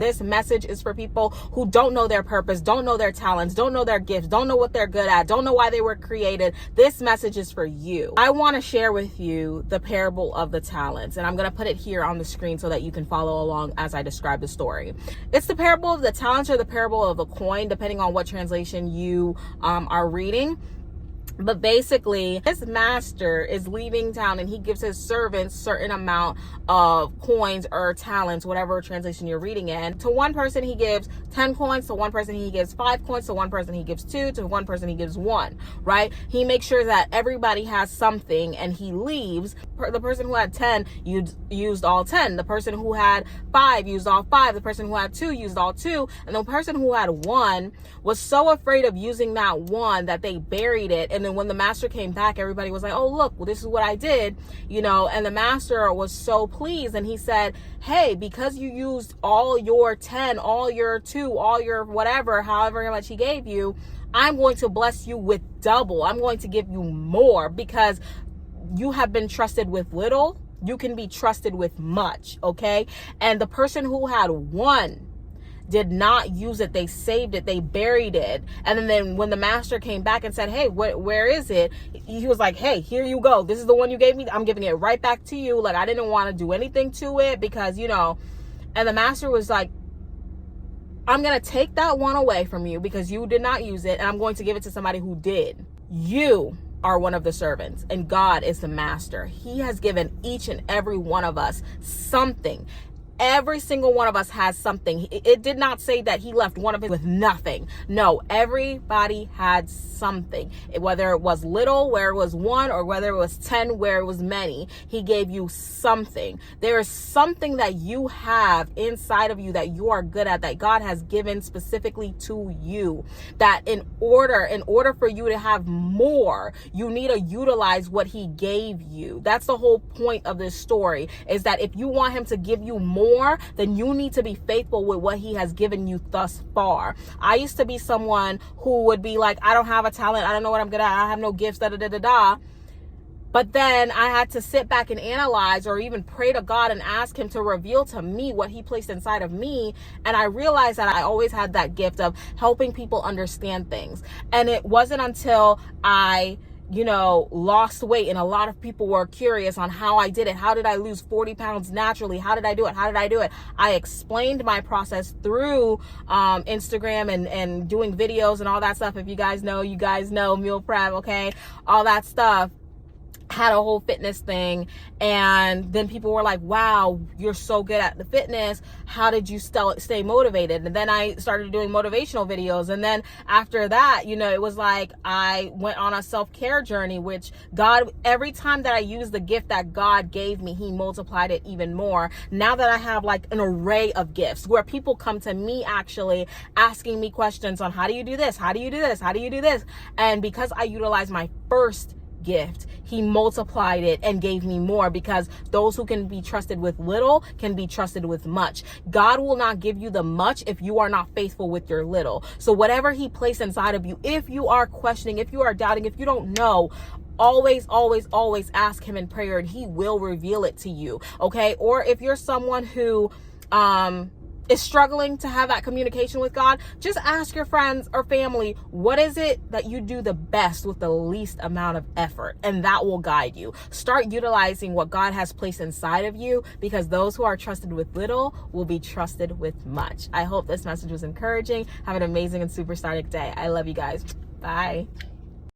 This message is for people who don't know their purpose, don't know their talents, don't know their gifts, don't know what they're good at, don't know why they were created. This message is for you. I want to share with you the parable of the talents, and I'm going to put it here on the screen so that you can follow along as I describe the story. It's the parable of the talents or the parable of the coin, depending on what translation you are reading. But basically, his master is leaving town and he gives his servants certain amount of coins or talents, whatever translation you're reading in. To one person, he gives 10 coins. To one person, he gives 5 coins. To one person, he gives 2. To one person, he gives 1, right? He makes sure that everybody has something and he leaves. The person who had 10 used all 10. The person who had 5 used all 5. The person who had 2 used all 2. And the person who had 1 was so afraid of using that 1 that they buried it. And then when the master came back, everybody was like, oh, look, well, this is what I did, and the master was so pleased. And he said, hey, because you used all your 10, all your 2, all your whatever, however much he gave you, I'm going to bless you with double. I'm going to give you more because you have been trusted with little. You can be trusted with much. Okay. And the person who had 1 did not use it. They saved it. They buried it. And then when the master came back and said, hey, where is it? He was like, hey, here you go. This is the one you gave me. I'm giving it right back to you. Like, I didn't want to do anything to it because, and the master was like, I'm going to take that 1 away from you because you did not use it. And I'm going to give it to somebody who did. You are one of the servants and God is the master. He has given each and every one of us something. Every single one of us has something. It did not say that he left one of it with nothing. No, everybody had something. Whether it was little, where it was 1, or whether it was 10, where it was many, he gave you something. There is something that you have inside of you that you are good at, that God has given specifically to you. That in order for you to have more, you need to utilize what he gave you. That's the whole point of this story, is that if you want him to give you more, then you need to be faithful with what he has given you thus far. I used to be someone who would be like, I don't have a talent. I don't know what I'm good at. I have no gifts, But then I had to sit back and analyze, or even pray to God and ask him to reveal to me what he placed inside of me. And I realized that I always had that gift of helping people understand things. And it wasn't until I lost weight, and a lot of people were curious on how I did it. How did I lose 40 pounds naturally? How did I do it? I explained my process through Instagram and doing videos and all that stuff. If you guys know meal prep, okay? All that stuff. Had a whole fitness thing, and then people were like, wow, you're so good at the fitness. How did you stay motivated? And then I started doing motivational videos, and then after that, it was like I went on a self-care journey, which God, every time that I used the gift that God gave me, he multiplied it even more. Now that I have like an array of gifts where people come to me actually asking me questions on how do you do this? How do you do this? How do you do this? And because I utilized my first gift, he multiplied it and gave me more, because those who can be trusted with little can be trusted with much. God will not give you the much if you are not faithful with your little. So whatever he placed inside of you, if you are questioning, if you are doubting, if you don't know, always ask him in prayer and he will reveal it to you. Okay. Or if you're someone who is struggling to have that communication with God, just ask your friends or family, what is it that you do the best with the least amount of effort? And that will guide you. Start utilizing what God has placed inside of you, because those who are trusted with little will be trusted with much. I hope this message was encouraging. Have an amazing and supersonic day. I love you guys. Bye.